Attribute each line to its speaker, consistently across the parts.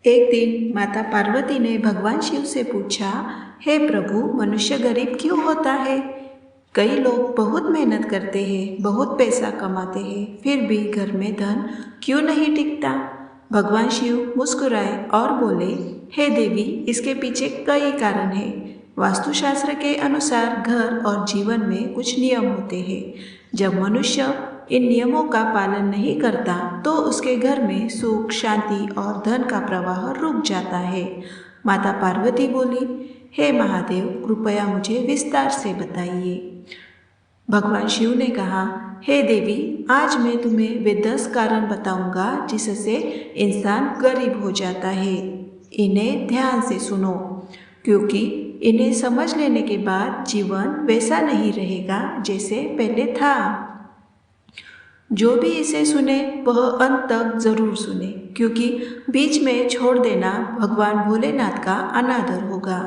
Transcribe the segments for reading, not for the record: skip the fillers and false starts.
Speaker 1: एक दिन माता पार्वती ने भगवान शिव से पूछा, हे प्रभु, मनुष्य गरीब क्यों होता है? कई लोग बहुत मेहनत करते हैं, बहुत पैसा कमाते हैं, फिर भी घर में धन क्यों नहीं टिकता? भगवान शिव मुस्कुराए और बोले, हे देवी, इसके पीछे कई कारण हैं। वास्तुशास्त्र के अनुसार घर और जीवन में कुछ नियम होते हैं। जब मनुष्य इन नियमों का पालन नहीं करता तो उसके घर में सुख, शांति और धन का प्रवाह रुक जाता है। माता पार्वती बोली, हे महादेव, कृपया मुझे विस्तार से बताइए। भगवान शिव ने कहा, हे देवी, आज मैं तुम्हें वे 10 कारण बताऊंगा जिससे इंसान गरीब हो जाता है। इन्हें ध्यान से सुनो, क्योंकि इन्हें समझ लेने के बाद जीवन वैसा नहीं रहेगा जैसे पहले था। जो भी इसे सुने वह अंत तक जरूर सुने, क्योंकि बीच में छोड़ देना भगवान भोलेनाथ का अनादर होगा।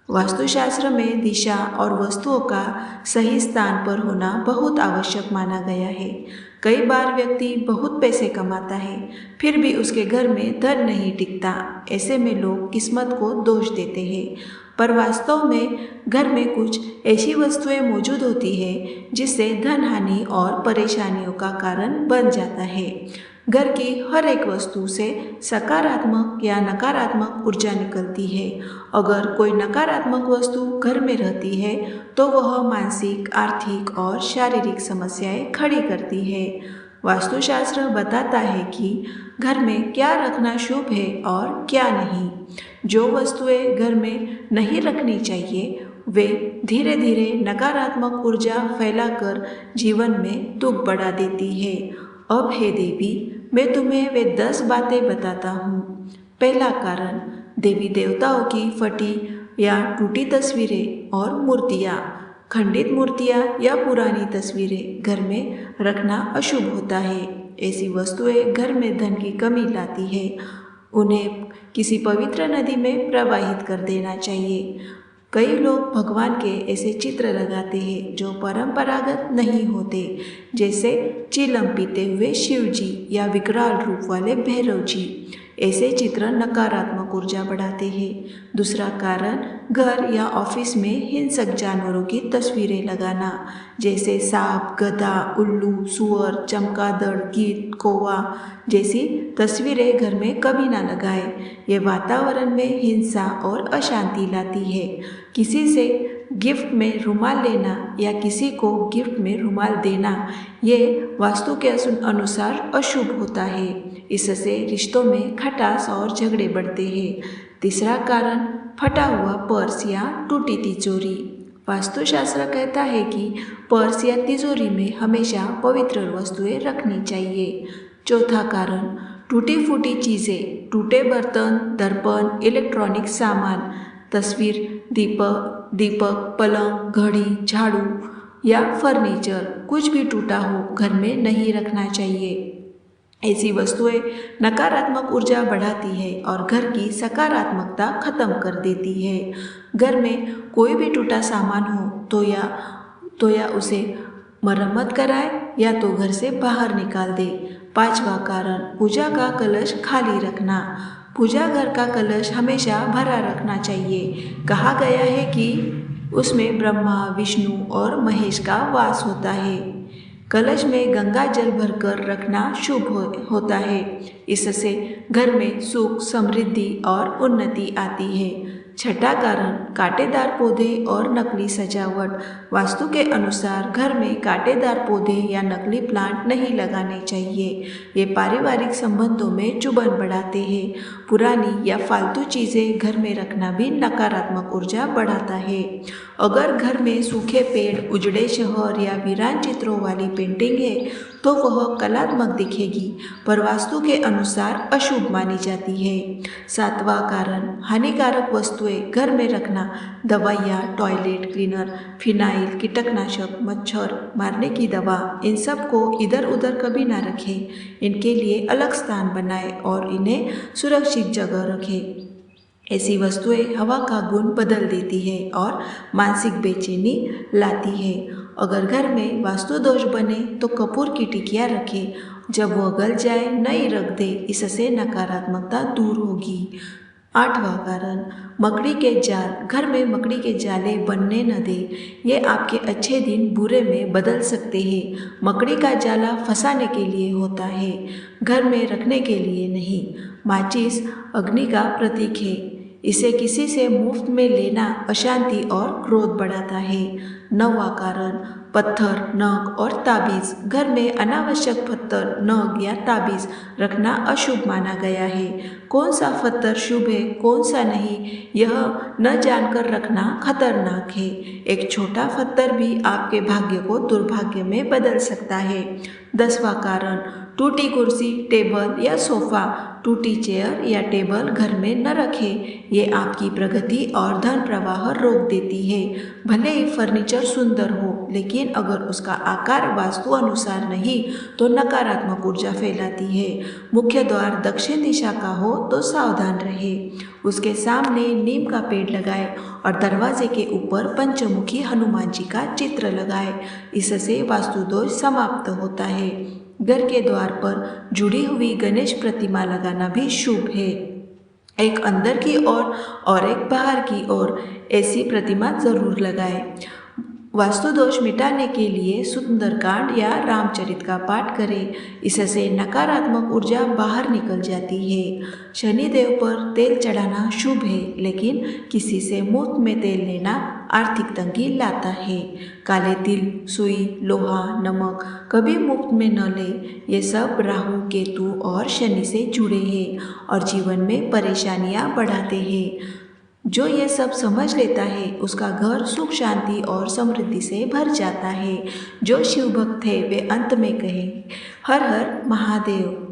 Speaker 1: वास्तुशास्त्र में दिशा और वस्तुओं का सही स्थान पर होना बहुत आवश्यक माना गया है। कई बार व्यक्ति बहुत पैसे कमाता है, फिर भी उसके घर में धन नहीं टिकता। ऐसे में लोग किस्मत को दोष देते हैं, पर वास्तव में घर में कुछ ऐसी वस्तुएं मौजूद होती है जिससे धन हानि और परेशानियों का कारण बन जाता है। घर की हर एक वस्तु से सकारात्मक या नकारात्मक ऊर्जा निकलती है। अगर कोई नकारात्मक वस्तु घर में रहती है तो वह मानसिक, आर्थिक और शारीरिक समस्याएं खड़ी करती है। वास्तुशास्त्र बताता है कि घर में क्या रखना शुभ है और क्या नहीं। जो वस्तुएं घर में नहीं रखनी चाहिए वे धीरे धीरे नकारात्मक ऊर्जा फैलाकर जीवन में दुख बढ़ा देती है। अब हे देवी, मैं तुम्हें वे 10 बातें बताता हूँ। पहला कारण, देवी देवताओं की फटी या टूटी तस्वीरें और मूर्तियाँ। खंडित मूर्तियाँ या पुरानी तस्वीरें घर में रखना अशुभ होता है। ऐसी वस्तुएं घर में धन की कमी लाती है। उन्हें किसी पवित्र नदी में प्रवाहित कर देना चाहिए। कई लोग भगवान के ऐसे चित्र लगाते हैं जो परंपरागत नहीं होते, जैसे चिलम पीते हुए शिव जी या विकराल रूप वाले भैरव जी। ऐसे चित्र नकारात्मक ऊर्जा बढ़ाते हैं। दूसरा कारण, घर या ऑफिस में हिंसक जानवरों की तस्वीरें लगाना, जैसे सांप, गधा, उल्लू, सुअर, चमगादड़, गीद, कौवा जैसी तस्वीरें घर में कभी ना लगाएं। ये वातावरण में हिंसा और अशांति लाती है। किसी से गिफ्ट में रुमाल लेना या किसी को गिफ्ट में रुमाल देना ये वास्तु के अनुसार अशुभ होता है। इससे रिश्तों में खटास और झगड़े बढ़ते हैं। तीसरा कारण, फटा हुआ पर्स या टूटी तिजोरी। वास्तुशास्त्र कहता है कि पर्स या तिजोरी में हमेशा पवित्र वस्तुएं रखनी चाहिए। चौथा कारण, टूटी फूटी चीज़ें, टूटे बर्तन, दर्पण, इलेक्ट्रॉनिक सामान, तस्वीर, दीपक, पलंग, घड़ी, झाड़ू या फर्नीचर, कुछ भी टूटा हो घर में नहीं रखना चाहिए। ऐसी वस्तुएं नकारात्मक ऊर्जा बढ़ाती है और घर की सकारात्मकता खत्म कर देती है। घर में कोई भी टूटा सामान हो तो या उसे मरम्मत कराए या तो घर से बाहर निकाल दे। पांचवा कारण, पूजा का कलश खाली रखना। पूजा घर का कलश हमेशा भरा रखना चाहिए। कहा गया है कि उसमें ब्रह्मा, विष्णु और महेश का वास होता है। कलश में गंगा जल भरकर रखना शुभ होता है। इससे घर में सुख, समृद्धि और उन्नति आती है। छठा कारण, कांटेदार पौधे और नकली सजावट। वास्तु के अनुसार घर में कांटेदार पौधे या नकली प्लांट नहीं लगाने चाहिए। ये पारिवारिक संबंधों में चुभन बढ़ाते हैं। पुरानी या फालतू चीज़ें घर में रखना भी नकारात्मक ऊर्जा बढ़ाता है। अगर घर में सूखे पेड़, उजड़े शहर या वीरान चित्रों वाली पेंटिंग है तो वह कलात्मक दिखेगी, पर वास्तु के अनुसार अशुभ मानी जाती है। सातवां कारण, हानिकारक वस्तुएं घर में रखना। दवाइयाँ, टॉयलेट क्लीनर, फिनाइल, कीटनाशक, मच्छर मारने की दवा, इन सब को इधर उधर कभी ना रखें। इनके लिए अलग स्थान बनाएं और इन्हें सुरक्षित जगह रखें। ऐसी वस्तुएं हवा का गुण बदल देती है और मानसिक बेचैनी लाती है। अगर घर में वास्तु दोष बने तो कपूर की टिकिया रखें जब वो गल जाए नई रख दे, इससे नकारात्मकता दूर होगी। 8वां कारण, मकड़ी के जाल। घर में मकड़ी के जाले बनने न दे, ये आपके अच्छे दिन बुरे में बदल सकते हैं। मकड़ी का जाला फंसाने के लिए होता है, घर में रखने के लिए नहीं। माचिस अग्नि का प्रतीक है, इसे किसी से मुफ्त में लेना अशांति और क्रोध बढ़ाता है। 9वां कारण, पत्थर, नग और ताबीज। घर में अनावश्यक पत्थर, नग या ताबीज रखना अशुभ माना गया है। कौन सा पत्थर शुभ है, कौन सा नहीं, यह न जानकर रखना खतरनाक है। एक छोटा पत्थर भी आपके भाग्य को दुर्भाग्य में बदल सकता है। 10वां कारण, टूटी कुर्सी, टेबल या सोफा। टूटी चेयर या टेबल घर में न रखें, ये आपकी प्रगति और धन प्रवाह रोक देती है। भले ही फर्नीचर सुंदर हो, लेकिन अगर उसका आकार वास्तु अनुसार नहीं तो नकारात्मक ऊर्जा फैलाती है। मुख्य द्वार दक्षिण दिशा का हो तो सावधान रहे। उसके सामने नीम का पेड़ लगाए और दरवाजे के ऊपर पंचमुखी हनुमान जी का चित्र लगाए, इससे वास्तु दोष समाप्त होता है। घर के द्वार पर जुड़ी हुई गणेश प्रतिमा लगाना भी शुभ है। एक अंदर की ओर और एक बाहर की ओर ऐसी प्रतिमा जरूर लगाएं। वास्तु दोष मिटाने के लिए सुंदरकांड या रामचरित का पाठ करें, इससे नकारात्मक ऊर्जा बाहर निकल जाती है। शनिदेव पर तेल चढ़ाना शुभ है, लेकिन किसी से मुफ्त में तेल लेना आर्थिक तंगी लाता है। काले तिल, सुई, लोहा, नमक कभी मुफ्त में न ले, ये सब राहु, केतु और शनि से जुड़े हैं और जीवन में परेशानियां बढ़ाते हैं। जो ये सब समझ लेता है उसका घर सुख, शांति और समृद्धि से भर जाता है। जो शिव भक्त है वे अंत में कहे, हर हर महादेव।